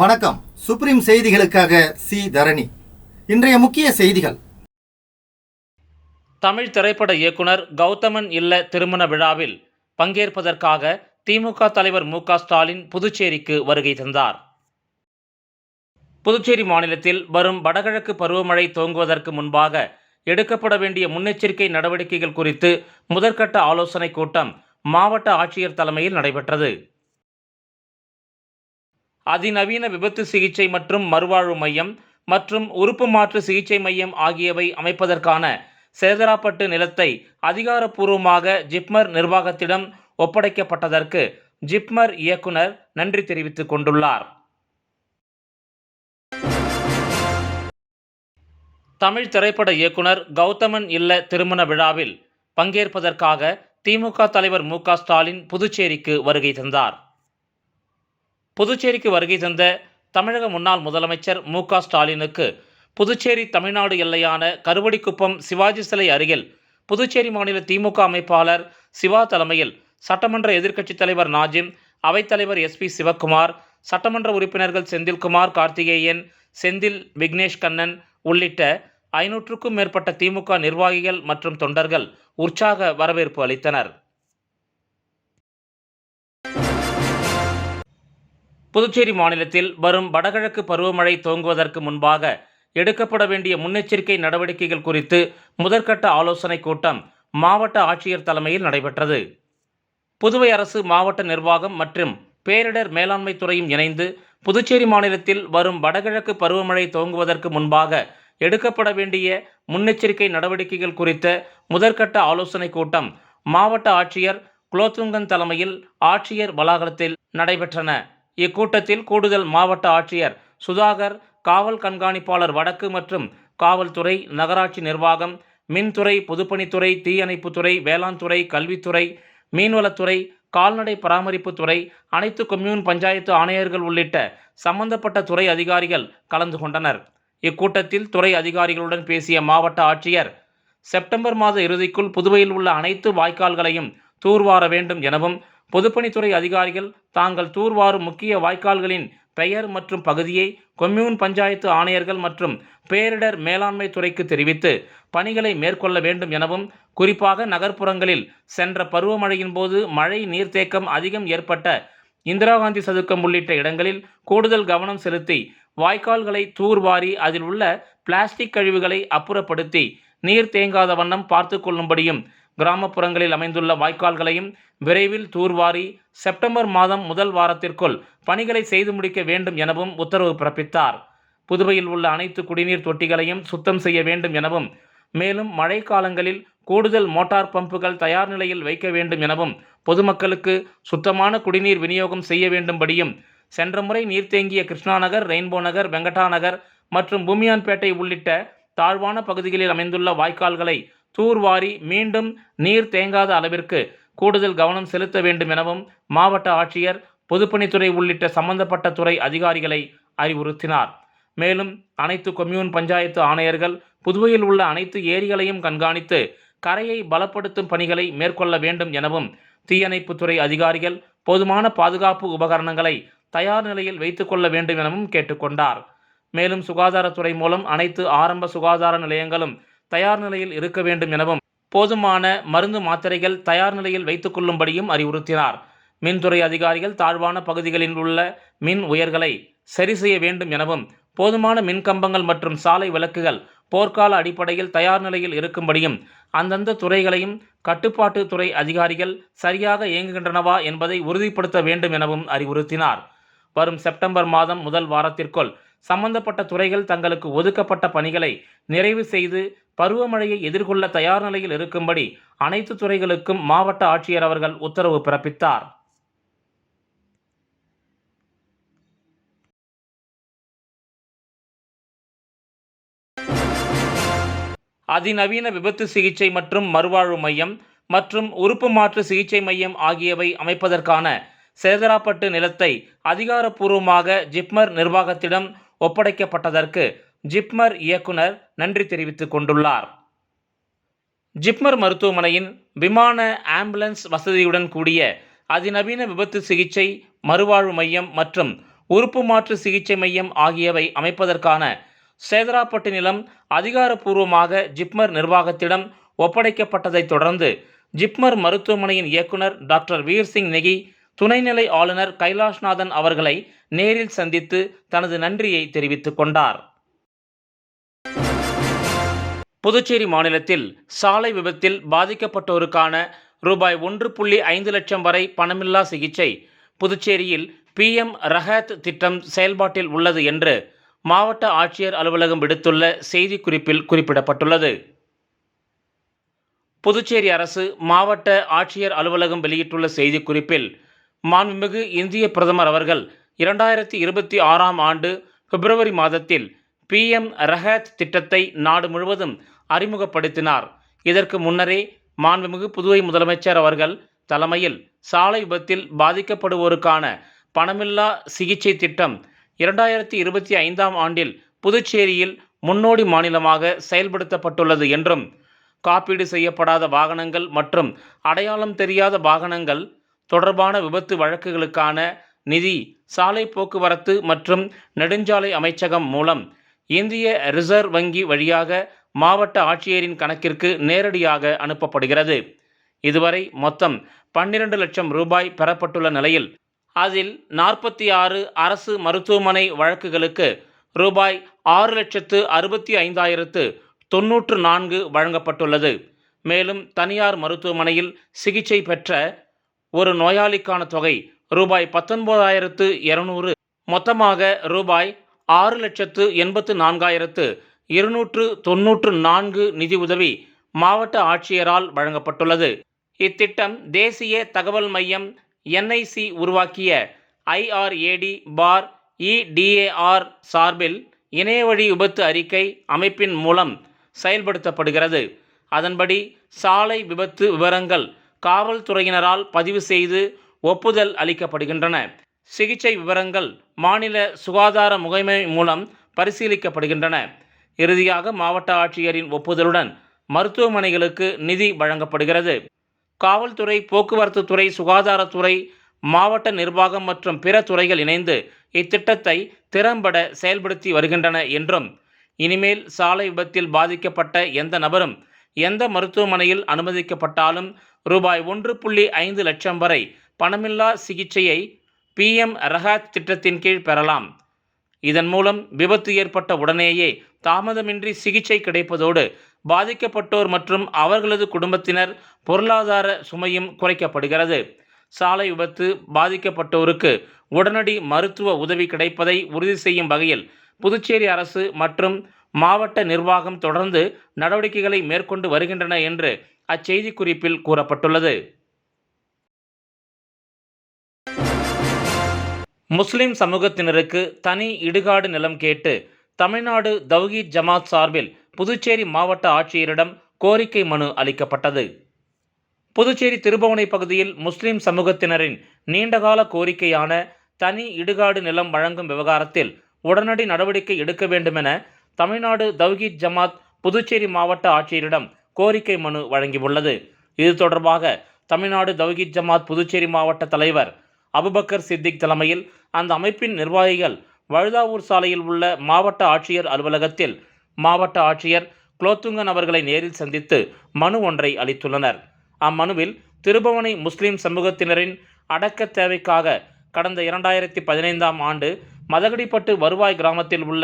வணக்கம். சுப்ரீம் செய்திகளுக்காக சி தரணி. இன்றைய முக்கிய செய்திகள். தமிழ் திரைப்பட இயக்குனர் கௌதமன் இல்ல திருமண விழாவில் பங்கேற்பதற்காக திமுக தலைவர் மு.க. ஸ்டாலின் புதுச்சேரிக்கு வருகை தந்தார். புதுச்சேரி மாநிலத்தில் வரும் வடகிழக்கு பருவமழை துவங்குவதற்கு முன்பாக எடுக்கப்பட வேண்டிய முன்னெச்சரிக்கை நடவடிக்கைகள் குறித்து முதற்கட்ட ஆலோசனைக் கூட்டம் மாவட்ட ஆட்சியர் தலைமையில் நடைபெற்றது. அதிநவீன விபத்து சிகிச்சை மற்றும் மறுவாழ்வு மையம் மற்றும் உறுப்பு மாற்று சிகிச்சை மையம் ஆகியவை அமைப்பதற்கான சேதராப்பட்டு நிலத்தை அதிகாரப்பூர்வமாக ஜிப்மர் நிர்வாகத்திடம் ஒப்படைக்கப்பட்டதற்கு ஜிப்மர் இயக்குனர் நன்றி தெரிவித்துக் கொண்டுள்ளார். தமிழ் திரைப்பட இயக்குனர் கௌதமன் இல்ல திருமண விழாவில் பங்கேற்பதற்காக திமுக தலைவர் மு.க. ஸ்டாலின் புதுச்சேரிக்கு வருகை தந்தார். புதுச்சேரிக்கு வருகை தந்த தமிழக முன்னாள் முதலமைச்சர் மு.க. ஸ்டாலினுக்கு புதுச்சேரி தமிழ்நாடு எல்லையான கருவடிக்குப்பம் சிவாஜி சிலை அருகில் புதுச்சேரி மாநில திமுக அமைப்பாளர் சிவா தலைமையில் சட்டமன்ற எதிர்க்கட்சித் தலைவர் நாஜிம், அவைத்தலைவர் எஸ்.பி. சிவக்குமார், சட்டமன்ற உறுப்பினர்கள் செந்தில்குமார், கார்த்திகேயன், செந்தில், விக்னேஷ் கண்ணன் உள்ளிட்ட 500க்கும் மேற்பட்ட திமுக நிர்வாகிகள் மற்றும் தொண்டர்கள் உற்சாக வரவேற்பு அளித்தனர். புதுச்சேரி மாநிலத்தில் வரும் வடகிழக்கு பருவமழை துவங்குவதற்கு முன்பாக எடுக்கப்பட வேண்டிய முன்னெச்சரிக்கை நடவடிக்கைகள் குறித்து முதற்கட்ட ஆலோசனைக் கூட்டம் மாவட்ட ஆட்சியர் தலைமையில் நடைபெற்றது. புதுவை அரசு, மாவட்ட நிர்வாகம் மற்றும் பேரிடர் மேலாண்மை துறையும் இணைந்து புதுச்சேரி மாநிலத்தில் வரும் வடகிழக்கு பருவமழை துவங்குவதற்கு முன்பாக எடுக்கப்பட வேண்டிய முன்னெச்சரிக்கை நடவடிக்கைகள் குறித்த முதற்கட்ட ஆலோசனைக் கூட்டம் மாவட்ட ஆட்சியர் குலோத்துங்கன் தலைமையில் ஆட்சியர் வளாகத்தில் நடைபெற்றன. இக்கூட்டத்தில் கூடுதல் மாவட்ட ஆட்சியர் சுதாகர், காவல் கண்காணிப்பாளர் வடக்கு மற்றும் காவல்துறை, நகராட்சி நிர்வாகம், மின்துறை, பொதுப்பணித்துறை, தீயணைப்புத்துறை, வேளாண் துறை, கல்வித்துறை, மீன்வளத்துறை, கால்நடை பராமரிப்புத்துறை, அனைத்து கொம்யூன் பஞ்சாயத்து ஆணையர்கள் உள்ளிட்ட சம்பந்தப்பட்ட துறை அதிகாரிகள் கலந்து கொண்டனர். இக்கூட்டத்தில் துறை அதிகாரிகளுடன் பேசிய மாவட்ட ஆட்சியர், செப்டம்பர் மாத இறுதிக்குள் புதுவையில் உள்ள அனைத்து வாய்க்கால்களையும் தூர்வார வேண்டும் எனவும், பொதுப்பணித்துறை அதிகாரிகள் தாங்கள் தூர்வாரும் முக்கிய வாய்க்கால்களின் பெயர் மற்றும் பகுதியை கொம்யூன் பஞ்சாயத்து ஆணையர்கள் மற்றும் பேரிடர் மேலாண்மை துறைக்கு தெரிவித்து பணிகளை மேற்கொள்ள வேண்டும் எனவும், குறிப்பாக நகர்ப்புறங்களில் சென்ற பருவமழையின் போது மழை நீர்த்தேக்கம் அதிகம் ஏற்பட்ட இந்திரா காந்தி சதுக்கம் உள்ளிட்ட இடங்களில் கூடுதல் கவனம் செலுத்தி வாய்க்கால்களை தூர்வாரி அதில் உள்ள பிளாஸ்டிக் கழிவுகளை அப்புறப்படுத்தி நீர் தேங்காத வண்ணம் பார்த்து கொள்ளும்படியும், கிராமப்புறங்களில் அமைந்துள்ள வாய்க்கால்களையும் விரைவில் தூர்வாரி செப்டம்பர் மாதம் முதல் வாரத்திற்குள் பணிகளை செய்து முடிக்க வேண்டும் எனவும் உத்தரவு பிறப்பித்தார். புதுவையில் உள்ள அனைத்து குடிநீர் தொட்டிகளையும் சுத்தம் செய்ய வேண்டும் எனவும், மேலும் மழை காலங்களில் கூடுதல் மோட்டார் பம்புகள் தயார் நிலையில் வைக்க வேண்டும் எனவும், பொதுமக்களுக்கு சுத்தமான குடிநீர் விநியோகம் செய்ய வேண்டும்படியும், சென்ற முறை நீர் தேங்கிய கிருஷ்ணா நகர், ரெயின்போ நகர், வெங்கடா நகர் மற்றும் பூமியான்பேட்டை உள்ளிட்ட தாழ்வான பகுதிகளில் அமைந்துள்ள வாய்க்கால்களை தூர்வாரி மீண்டும் நீர் தேங்காத அளவிற்கு கூடுதல் கவனம் செலுத்த வேண்டும் எனவும் மாவட்ட ஆட்சியர், பொதுப்பணித்துறை உள்ளிட்ட சம்பந்தப்பட்ட துறை அதிகாரிகளை அறிவுறுத்தினார். மேலும் அனைத்து கொம்யூன் பஞ்சாயத்து ஆணையர்கள் புதுவையில் உள்ள அனைத்து ஏரிகளையும் கண்காணித்து கரையை பலப்படுத்தும் பணிகளை மேற்கொள்ள வேண்டும் எனவும், தீயணைப்புத்துறை அதிகாரிகள் போதுமான பாதுகாப்பு உபகரணங்களை தயார் நிலையில் வைத்துக் கொள்ள வேண்டும் எனவும் கேட்டுக்கொண்டார். மேலும் சுகாதாரத்துறை மூலம் அனைத்து ஆரம்ப சுகாதார நிலையங்களும் தயார் நிலையில் இருக்க வேண்டும் எனவும், போதுமான மருந்து மாத்திரைகள் தயார் நிலையில் வைத்துக் கொள்ளும்படியும் அறிவுறுத்தினார். மின்துறை அதிகாரிகள் தாழ்வான பகுதிகளில் உள்ள மின் உயர்களை சரி செய்ய வேண்டும் எனவும், போதுமான மின்கம்பங்கள் மற்றும் சாலை விளக்குகள் போர்க்கால அடிப்படையில் தயார் நிலையில் இருக்கும்படியும், அந்தந்த துறைகளையும் கட்டுப்பாட்டு துறை அதிகாரிகள் சரியாக இயங்குகின்றனவா என்பதை உறுதிப்படுத்த வேண்டும் எனவும் அறிவுறுத்தினார். வரும் செப்டம்பர் மாதம் முதல் வாரத்திற்குள் சம்பந்தப்பட்ட துறைகள் தங்களுக்கு ஒதுக்கப்பட்ட பணிகளை நிறைவு செய்து பருவமழையை எதிர்கொள்ள தயார் நிலையில் இருக்கும்படி அனைத்து துறைகளுக்கும் மாவட்ட ஆட்சியர் அவர்கள் உத்தரவு பிறப்பித்தார். அதிநவீன விபத்து சிகிச்சை மற்றும் மறுவாழ்வு மையம் மற்றும் உறுப்பு மாற்று சிகிச்சை மையம் ஆகியவை அமைப்பதற்கான சேதராப்பட்டு நிலத்தை அதிகாரப்பூர்வமாக ஜிப்மர் நிர்வாகத்திடம் ஒப்படைக்கப்பட்டதற்கு ஜிப்மர் இயக்குனர் நன்றி தெரிவித்துக் கொண்டுள்ளார். ஜிப்மர் மருத்துவமனையின் விமான ஆம்புலன்ஸ் வசதியுடன் கூடிய அதிநவீன விபத்து சிகிச்சை, மறுவாழ்வு மையம் மற்றும் உறுப்பு மாற்று சிகிச்சை மையம் ஆகியவை அமைப்பதற்கான சேதராப்பட்டு நிலம் அதிகாரப்பூர்வமாக ஜிப்மர் நிர்வாகத்திடம் ஒப்படைக்கப்பட்டதைத் தொடர்ந்து ஜிப்மர் மருத்துவமனையின் இயக்குனர் டாக்டர் வீர்சிங் நெகி துணைநிலை ஆளுநர் கைலாஷ்நாதன் அவர்களை நேரில் சந்தித்து தனது நன்றியை தெரிவித்துக் கொண்டார். புதுச்சேரி மாநிலத்தில் சாலை விபத்தில் பாதிக்கப்பட்டோருக்கான ரூபாய் 1.5 லட்சம் வரை பணமில்லா சிகிச்சை புதுச்சேரியில் PM ரஹாத் திட்டம் செயல்பாட்டில் உள்ளது என்று மாவட்ட ஆட்சியர் அலுவலகம் விடுத்துள்ள செய்திக்குறிப்பில் குறிப்பிடப்பட்டுள்ளது. புதுச்சேரி அரசு மாவட்ட ஆட்சியர் அலுவலகம் வெளியிட்டுள்ள செய்திக்குறிப்பில், மாண்புமிகு இந்திய பிரதமர் அவர்கள் 2026ஆம் ஆண்டு பிப்ரவரி மாதத்தில் PM ரஹாத் திட்டத்தை நாடு முழுவதும் அறிமுகப்படுத்தினார். இதற்கு முன்னரே மாண்புமிகு புதுவை முதலமைச்சர் அவர்கள் தலைமையில் சாலை விபத்தில் பாதிக்கப்படுவோருக்கான பணமில்லா சிகிச்சை திட்டம் 2025ஆம் ஆண்டில் புதுச்சேரியில் முன்னோடி மாநிலமாக செயல்படுத்தப்பட்டுள்ளது என்றும், காப்பீடு செய்யப்படாத வாகனங்கள் மற்றும் அடையாளம் தெரியாத வாகனங்கள் தொடர்பான விபத்து வழக்குகளுக்கான நிதி சாலை போக்குவரத்து மற்றும் நெடுஞ்சாலை அமைச்சகம் மூலம் இந்திய ரிசர்வ் வங்கி வழியாக மாவட்ட ஆட்சியரின் கணக்கிற்கு நேரடியாக அனுப்பப்படுகிறது. இதுவரை மொத்தம் 12 லட்சம் ரூபாய் பெறப்பட்டுள்ள நிலையில் அதில் 46 அரசு மருத்துவமனை வழக்குகளுக்கு ரூபாய் 6,65,094 வழங்கப்பட்டுள்ளது. மேலும் தனியார் மருத்துவமனையில் சிகிச்சை பெற்ற ஒரு நோயாளிக்கான தொகை ரூபாய் 19,200, மொத்தமாக ரூபாய் 6,84,294 நிதி உதவி மாவட்ட ஆட்சியரால் வழங்கப்பட்டுள்ளது. இத்திட்டம் தேசிய தகவல் மையம் NIC உருவாக்கிய IRAD/EDAR சார்பில் இணையவழி விபத்து அறிக்கை அமைப்பின் மூலம் செயல்படுத்தப்படுகிறது. அதன்படி சாலை விபத்து விவரங்கள் காவல்துறையினரால் பதிவு செய்து ஒப்புதல் அளிக்கப்படுகின்றன. சிகிச்சை விவரங்கள் மாநில சுகாதார முகமை மூலம் பரிசீலிக்கப்படுகின்றன. இறுதியாக மாவட்ட ஆட்சியரின் ஒப்புதலுடன் மருத்துவமனைகளுக்கு நிதி வழங்கப்படுகிறது. காவல்துறை, போக்குவரத்து துறை, சுகாதாரத்துறை, மாவட்ட நிர்வாகம் மற்றும் பிற துறைகள் இணைந்து இத்திட்டத்தை திறம்பட செயல்படுத்தி வருகின்றன என்றும், இனிமேல் சாலை விபத்தில் பாதிக்கப்பட்ட எந்த நபரும் எந்த மருத்துவமனையில் அனுமதிக்கப்பட்டாலும் ரூபாய் 1.5 லட்சம் வரை பணமில்லா சிகிச்சையை PM ரஹாத் திட்டத்தின் கீழ் பெறலாம். இதன் மூலம் விபத்து ஏற்பட்ட உடனேயே தாமதமின்றி சிகிச்சை கிடைப்பதோடு பாதிக்கப்பட்டோர் மற்றும் அவர்களது குடும்பத்தினர் பொருளாதார சுமையும் குறைக்கப்படுகிறது. சாலை விபத்து பாதிக்கப்பட்டோருக்கு உடனடி மருத்துவ உதவி கிடைப்பதை உறுதி செய்யும் வகையில் புதுச்சேரி அரசு மற்றும் மாவட்ட நிர்வாகம் தொடர்ந்து நடவடிக்கைகளை மேற்கொண்டு வருகின்றன என்று அச்செய்திக்குறிப்பில் கூறப்பட்டுள்ளது. முஸ்லிம் சமூகத்தினருக்கு தனி இடுகாடு நிலம் கேட்டு தமிழ்நாடு தவ்ஹீத் ஜமாத் சார்பில் புதுச்சேரி மாவட்ட ஆட்சியரிடம் கோரிக்கை மனு அளிக்கப்பட்டது. புதுச்சேரி திருபுவனை பகுதியில் முஸ்லிம் சமூகத்தினரின் நீண்டகால கோரிக்கையான தனி இடுகாடு நிலம் வழங்கும் விவகாரத்தில் உடனடி நடவடிக்கை எடுக்க வேண்டுமென தமிழ்நாடு தவ்ஹீத் ஜமாத் புதுச்சேரி மாவட்ட ஆட்சியரிடம் கோரிக்கை மனு வழங்கியுள்ளது. இது தொடர்பாக தமிழ்நாடு தவ்ஹீத் ஜமாத் புதுச்சேரி மாவட்ட தலைவர் அபுபக்கர் சித்திக் தலைமையில் அந்த அமைப்பின் நிர்வாகிகள் வழுதாவூர் சாலையில் உள்ள மாவட்ட ஆட்சியர் அலுவலகத்தில் மாவட்ட ஆட்சியர் குலோத்துங்கன் அவர்களை நேரில் சந்தித்து மனு ஒன்றை அளித்துள்ளனர். அம்மனுவில் திருபுவனை முஸ்லிம் சமூகத்தினரின் அடக்க தேவைக்காக கடந்த 2015ஆம் ஆண்டு மதகடிப்பட்டு வருவாய் கிராமத்தில் உள்ள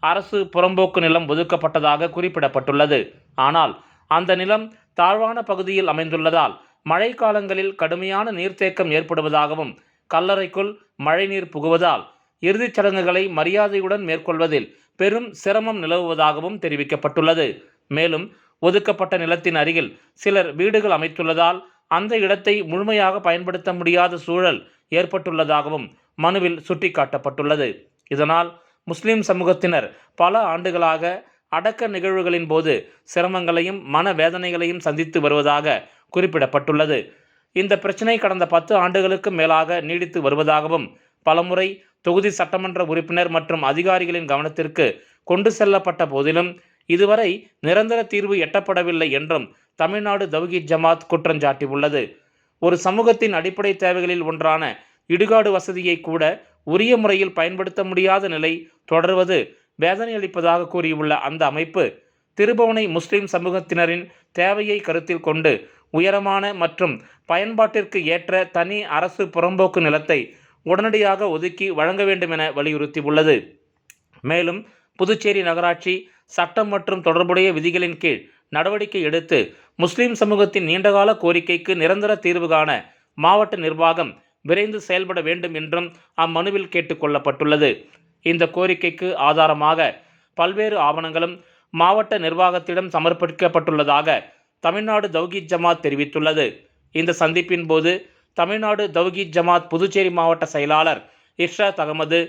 அரசு புறம்போக்கு நிலம் ஒதுக்கப்பட்டதாக குறிப்பிடப்பட்டுள்ளது. ஆனால் அந்த நிலம் தாழ்வான பகுதியில் அமைந்துள்ளதால் மழை காலங்களில் கடுமையான நீர்த்தேக்கம் ஏற்படுவதாகவும், கல்லறைக்குள் மழைநீர் புகுவதால் இறுதிச் சடங்குகளை மரியாதையுடன் மேற்கொள்வதில் பெரும் சிரமம் நிலவுவதாகவும் தெரிவிக்கப்பட்டுள்ளது. மேலும் ஒதுக்கப்பட்ட நிலத்தின் அருகில் சிலர் வீடுகள் அமைத்துள்ளதால் அந்த இடத்தை முழுமையாக பயன்படுத்த முடியாத சூழல் ஏற்பட்டுள்ளதாகவும் மனுவில் சுட்டிக்காட்டப்பட்டுள்ளது. இதனால் முஸ்லிம் சமூகத்தினர் பல ஆண்டுகளாக அடக்க நிகழ்வுகளின் போது சிரமங்களையும் மனவேதனைகளையும் சந்தித்து வருவதாக குறிப்பிடப்பட்டுள்ளது. இந்த பிரச்சினை கடந்த 10 ஆண்டுகளுக்கு மேலாக நீடித்து வருவதாகவும், பலமுறை தொகுதி சட்டமன்ற உறுப்பினர் மற்றும் அதிகாரிகளின் கவனத்திற்கு கொண்டு செல்லப்பட்ட போதிலும் இதுவரை நிரந்தர தீர்வு எட்டப்படவில்லை என்றும் தமிழ்நாடு தவ்ஹீத் ஜமாத் குற்றஞ்சாட்டியுள்ளது. ஒரு சமூகத்தின் அடிப்படை தேவைகளில் ஒன்றான இடுகாடு வசதியை கூட உரிய முறையில் பயன்படுத்த முடியாத நிலை தொடர்வது வேதனையளிப்பதாக கூறியுள்ள அந்த அமைப்பு, திருபுவனை முஸ்லிம் சமூகத்தினரின் தேவையை கருத்தில் கொண்டு உயரமான மற்றும் பயன்பாட்டிற்கு ஏற்ற தனி அரசு புறம்போக்கு நிலத்தை உடனடியாக ஒதுக்கி வழங்க வேண்டும் என வலியுறுத்தியுள்ளது. மேலும் புதுச்சேரி நகராட்சி சட்டம் மற்றும் தொடர்புடைய விதிகளின் கீழ் நடவடிக்கை எடுத்து முஸ்லிம் சமூகத்தின் நீண்டகால கோரிக்கைக்கு நிரந்தர தீர்வு காண மாவட்ட நிர்வாகம் விரைந்து செயல்பட வேண்டும் என்றும் அம்மனுவில் கேட்டுக்கொள்ளப்பட்டுள்ளது. இந்த கோரிக்கைக்கு ஆதாரமாக பல்வேறு ஆவணங்களும் மாவட்ட நிர்வாகத்திடம் சமர்ப்பிக்கப்பட்டுள்ளதாக தமிழ்நாடு தௌஹீத் ஜமாத் தெரிவித்துள்ளது. இந்த சந்திப்பின் போது தமிழ்நாடு தௌஹீத் ஜமாத் புதுச்சேரி மாவட்ட செயலாளர் இர்ஷாத் அகமது,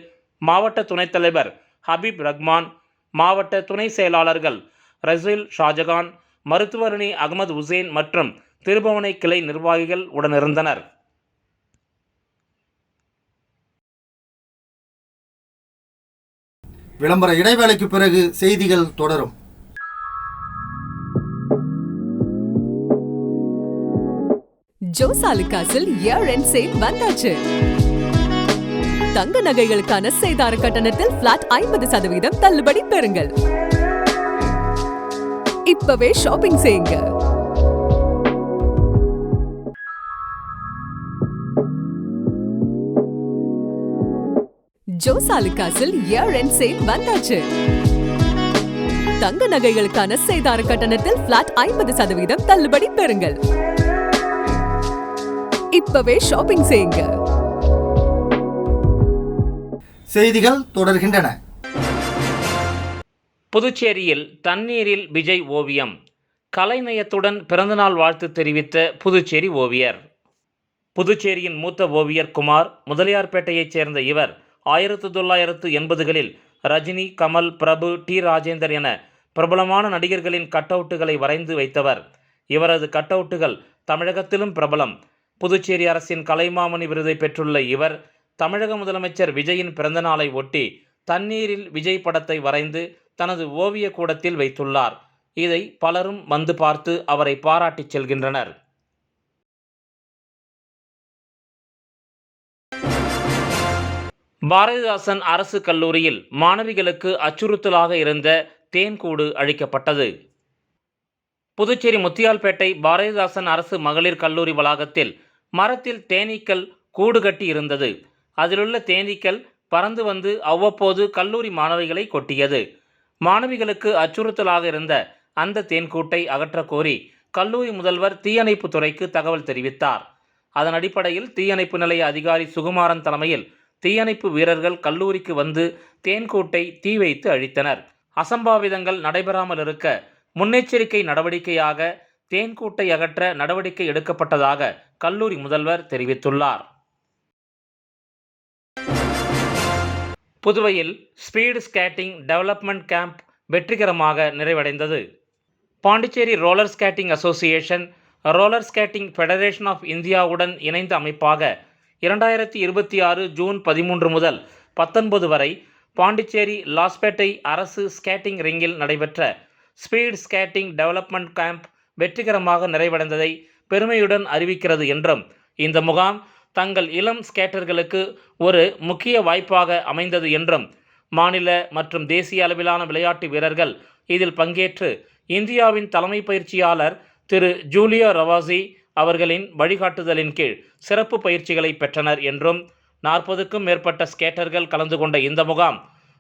மாவட்ட துணைத் தலைவர் ஹபீப் ரஹ்மான், மாவட்ட துணை செயலாளர்கள் ரசீல் ஷாஜகான், மருத்துவரணி அகமது உசேன் மற்றும் திருபுவனை கிளை நிர்வாகிகள் உடனிருந்தனர். விளம்பர இடைவேளைக்கு பிறகு செய்திகள் தொடரும். ஜோசாலுகாஸில் இயர் எண்ட் சேல் வந்தாச்சு. தங்க நகைகளுக்கான சேதார கட்டணத்தில் பிளாட் 50% தள்ளுபடி பெறுங்கள். இப்பவே ஷாப்பிங் செய்யுங்க. ஜோசாலுகாஸில் இயர் எண்ட் சேல் வந்தாச்சு. தங்க நகைகளுக்கான சேதார கட்டணத்தில் பிளாட் 50% தள்ளுபடி பெறுங்கள். இப்பவே ஷாப்பிங் செய்யுங்க. செய்திகள் தொடர்கின்றன. புதுச்சேரியில் தண்ணீரில் விஜய் ஓவியம், கலைநயத்துடன் பிறந்தநாள் வாழ்த்து தெரிவித்த புதுச்சேரி ஓவியர். புதுச்சேரியின் மூத்த ஓவியர் குமார் முதலியார்பேட்டையைச் சேர்ந்த இவர் 1980களில் ரஜினி, கமல், பிரபு, டி ராஜேந்தர் என பிரபலமான நடிகர்களின் கட்டவுட்டுகளை வரைந்து வைத்தவர். இவரது கட்டவுட்டுகள் தமிழகத்திலும் பிரபலம். புதுச்சேரி அரசின் கலைமாமணி விருதை பெற்றுள்ள இவர் தமிழக முதலமைச்சர் விஜயின் பிறந்தநாளை ஒட்டி தண்ணீரில் விஜய் படத்தை வரைந்து தனது ஓவிய கூடத்தில் வைத்துள்ளார். இதை பலரும் வந்து பார்த்து அவரை பாராட்டிச் செல்கின்றனர். பாரதிதாசன் அரசு கல்லூரியில் மாணவிகளுக்கு அச்சுறுத்தலாக இருந்த தேன்கூடு அழிக்கப்பட்டது. புதுச்சேரி முத்தியால்பேட்டை பாரதிதாசன் அரசு மகளிர் கல்லூரி வளாகத்தில் மரத்தில் தேனீக்கள் கூடு கட்டி இருந்தது. அதிலுள்ள தேனீக்கள் பறந்து வந்து அவ்வப்போது கல்லூரி மாணவிகளை கொட்டியது. மாணவிகளுக்கு அச்சுறுத்தலாக இருந்த அந்த தேன்கூட்டை அகற்றக் கோரி கல்லூரி முதல்வர் தீயணைப்பு துறைக்கு தகவல் தெரிவித்தார். அதன் அடிப்படையில் தீயணைப்பு நிலைய அதிகாரி சுகுமாரன் தலைமையில் தீயணைப்பு வீரர்கள் கல்லூரிக்கு வந்து தேன்கூட்டை தீ வைத்து அழித்தனர். அசம்பாவிதங்கள் நடைபெறாமல் இருக்க முன்னெச்சரிக்கை நடவடிக்கையாக தேன்கூட்டை அகற்ற நடவடிக்கை எடுக்கப்பட்டதாக கல்லூரி முதல்வர் தெரிவித்துள்ளார். புதுவையில் ஸ்பீடு ஸ்கேட்டிங் டெவலப்மெண்ட் கேம்ப் வெற்றிகரமாக நிறைவடைந்தது. Pondicherry roller skating association, roller skating federation of இந்தியாவுடன் இணைந்த அமைப்பாக 2026 ஜூன் 13 முதல் 19 வரை பாண்டிச்சேரி லாஸ்பேட்டை அரசு ஸ்கேட்டிங் ரிங்கில் நடைபெற்ற ஸ்பீட் ஸ்கேட்டிங் டெவலப்மெண்ட் கேம்ப் வெற்றிகரமாக நிறைவடைந்ததை பெருமையுடன் அறிவிக்கிறது என்றும், இந்த முகாம் தங்கள் இளம் ஸ்கேட்டர்களுக்கு ஒரு முக்கிய வாய்ப்பாக அமைந்தது என்றும், மாநில மற்றும் தேசிய அளவிலான விளையாட்டு வீரர்கள் இதில் பங்கேற்று இந்தியாவின் தலைமை பயிற்சியாளர் திரு ஜூலியோ ரவாசி அவர்களின் வழிகாட்டுதலின் கீழ் சிறப்பு பயிற்சிகளை பெற்றனர் என்றும், 40க்கும் மேற்பட்ட ஸ்கேட்டர்கள் கலந்து கொண்ட இந்த முகாம்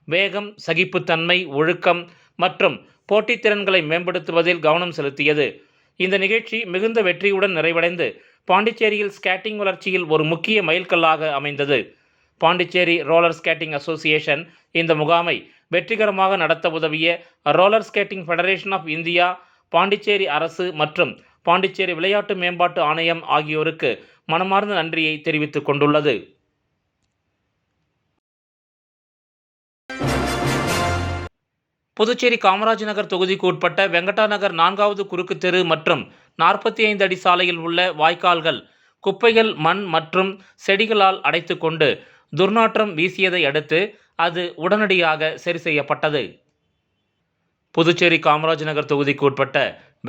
வேகம், சகிப்புத்தன்மை, ஒழுக்கம் மற்றும் போட்டித்திறன்களை மேம்படுத்துவதில் கவனம் செலுத்தியது. இந்த நிகழ்ச்சி மிகுந்த வெற்றியுடன் நிறைவடைந்து பாண்டிச்சேரியில் ஸ்கேட்டிங் வளர்ச்சியில் ஒரு முக்கிய மைல்கல்லாக அமைந்தது. பாண்டிச்சேரி ரோலர் ஸ்கேட்டிங் அசோசியேஷன் இந்த முகாமை வெற்றிகரமாக நடத்த உதவிய roller skating federation of India, Pondicherry அரசு மற்றும் பாண்டிச்சேரி விளையாட்டு மேம்பாட்டு ஆணையம் ஆகியோருக்கு மனமார்ந்த நன்றியை தெரிவித்துக் கொண்டுள்ளது. புதுச்சேரி காமராஜ் நகர் தொகுதிக்கு உட்பட்ட வெங்கடா நகர் 4வது குறுக்கு தெரு மற்றும் 45 அடி சாலையில் உள்ள வாய்க்கால்கள் குப்பைகள், மண் மற்றும் செடிகளால் அடைத்து கொண்டு துர்நாற்றம் வீசியதை அடுத்து அது உடனடியாக சரி செய்யப்பட்டது. புதுச்சேரி காமராஜ் நகர் தொகுதிக்கு உட்பட்ட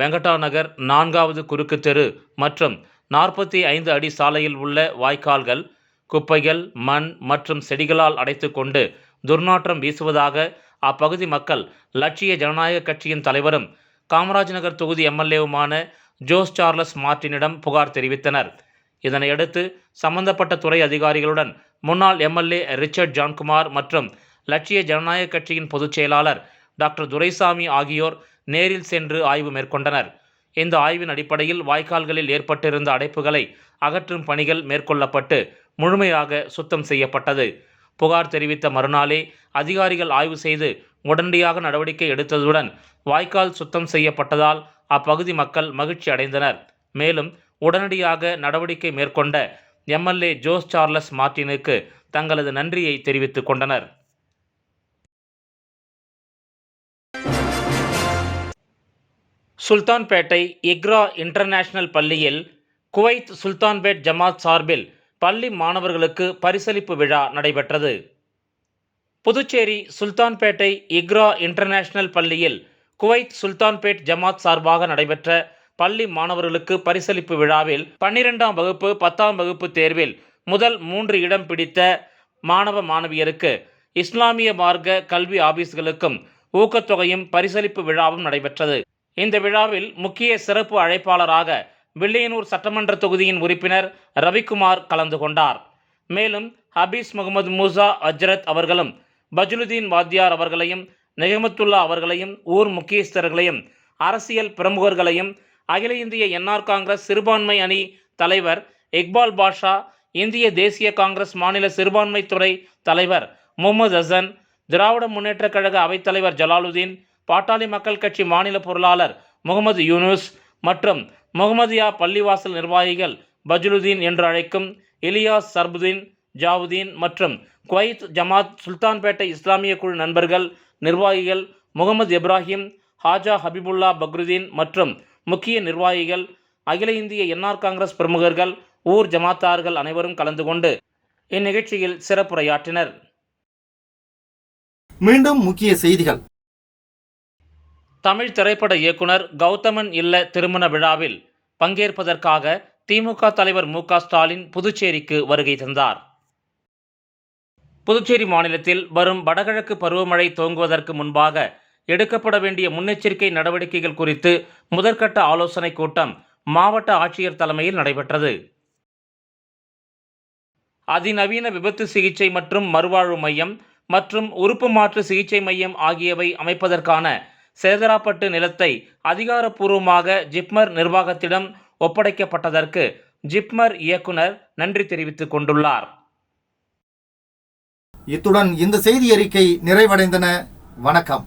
வெங்கடா நகர் 4வது குறுக்கு தெரு மற்றும் 45 அடி சாலையில் உள்ள வாய்க்கால்கள் குப்பைகள், மண் மற்றும் செடிகளால் அடைத்துக்கொண்டு துர்நாற்றம் வீசுவதாக அப்பகுதி மக்கள் லட்சிய ஜனநாயக கட்சியின் தலைவரும் காமராஜ் நகர் தொகுதி எம்எல்ஏவுமான ஜோஸ் சார்லஸ் மார்ட்டினிடம் புகார் தெரிவித்தனர். இதனையடுத்து சம்பந்தப்பட்ட துறை அதிகாரிகளுடன் முன்னாள் எம்எல்ஏ ரிச்சர்ட் ஜான்குமார் மற்றும் லட்சிய ஜனநாயக கட்சியின் பொதுச் செயலாளர் டாக்டர் துரைசாமி ஆகியோர் நேரில் சென்று ஆய்வு மேற்கொண்டனர். இந்த ஆய்வின் அடிப்படையில் வாய்க்கால்களில் ஏற்பட்டிருந்த அடைப்புகளை அகற்றும் பணிகள் மேற்கொள்ளப்பட்டு முழுமையாக சுத்தம் செய்யப்பட்டது. புகார் தெரிவித்த மறுநாளே அதிகாரிகள் ஆய்வு செய்து உடனடியாக நடவடிக்கை எடுத்ததுடன் வாய்க்கால் சுத்தம் செய்யப்பட்டதால் அப்பகுதி மக்கள் மகிழ்ச்சி அடைந்தனர். மேலும் உடனடியாக நடவடிக்கை மேற்கொண்ட எம்எல்ஏ ஜோஸ் சார்லஸ் மார்ட்டினுக்கு தங்களது நன்றியை தெரிவித்துக் கொண்டனர். சுல்தான்பேட்டை இக்ரா இன்டர்நேஷனல் பள்ளியில் குவைத் சுல்தான்பேட் ஜமாத் சார்பில் பள்ளி மாணவர்களுக்கு பரிசளிப்பு விழா நடைபெற்றது. புதுச்சேரி சுல்தான்பேட்டை இக்ரா இன்டர்நேஷனல் பள்ளியில் குவைத் சுல்தான்பேட் ஜமாத் சார்பாக நடைபெற்ற பள்ளி மாணவர்களுக்கு பரிசளிப்பு விழாவில் 12ஆம் வகுப்பு 10ஆம் வகுப்பு தேர்வில் முதல் 3 இடம் பிடித்த மாணவ மாணவியருக்கு இஸ்லாமிய மார்க்க கல்வி ஆபீஸ்களுக்கும் ஊக்கத்தொகையும் பரிசளிப்பு விழாவும் நடைபெற்றது. இந்த விழாவில் முக்கிய சிறப்பு அழைப்பாளராக வில்லியனூர் சட்டமன்ற தொகுதியின் உறுப்பினர் ரவிக்குமார் கலந்து கொண்டார். மேலும் ஹபீஸ் முகமது மூசா அஜ்ரத் அவர்களும் பஜ்லுதீன் வாத்தியார் அவர்களையும் நெஹமத்துல்லா அவர்களையும் ஊர் முக்கியஸ்தர்களையும் அரசியல் பிரமுகர்களையும் அகில இந்திய என்ஆர் காங்கிரஸ் சிறுபான்மை அணி தலைவர் இக்பால் பாஷா, இந்திய தேசிய காங்கிரஸ் மாநில சிறுபான்மைத்துறை தலைவர் முகமது ஹசன், திராவிட முன்னேற்றக் கழக அவைத்தலைவர் ஜலாலுதீன், பாட்டாளி மக்கள் கட்சி மாநில பொருளாளர் முகமது யூனுஸ் மற்றும் முகமதியா பள்ளிவாசல் நிர்வாகிகள் பஜ்லுதீன் என்று அழைக்கும் இலியாஸ் சர்புதீன், ஜாவுதீன் மற்றும் குவைத் ஜமாத் சுல்தான்பேட்டை இஸ்லாமிய குழு நண்பர்கள், நிர்வாகிகள் முகமது இப்ராஹிம், ஹாஜா ஹபிபுல்லா பக்ருதீன் மற்றும் முக்கிய நிர்வாகிகள், அகில இந்திய என்ஆர் காங்கிரஸ் பிரமுகர்கள், ஊர் ஜமாத்தார்கள் அனைவரும் கலந்து கொண்டு இந்நிகழ்ச்சியில் சிறப்புரையாற்றினர். மீண்டும் முக்கிய செய்திகள். தமிழ் திரைப்பட இயக்குனர் கௌதமன் இல்ல திருமண விழாவில் பங்கேற்பதற்காக திமுக தலைவர் மு.க. ஸ்டாலின் புதுச்சேரிக்கு வருகை தந்தார். புதுச்சேரி மாநிலத்தில் வரும் வடகிழக்கு பருவமழை துவங்குவதற்கு முன்பாக எடுக்கப்பட வேண்டிய முன்னெச்சரிக்கை நடவடிக்கைகள் குறித்து முதற்கட்ட ஆலோசனைக் கூட்டம் மாவட்ட ஆட்சியர் தலைமையில் நடைபெற்றது. அதிநவீன விபத்து சிகிச்சை மற்றும் மறுவாழ்வு மையம் மற்றும் உறுப்பு மாற்று சிகிச்சை மையம் ஆகியவை அமைப்பதற்கான சேதராப்பட்டு நிலத்தை அதிகாரப்பூர்வமாக ஜிப்மர் நிர்வாகத்திடம் ஒப்படைக்கப்பட்டதற்கு ஜிப்மர் இயக்குனர் நன்றி தெரிவித்துக் கொண்டுள்ளார். இத்துடன் இந்த செய்தி அறிக்கை நிறைவடைந்தன. வணக்கம்.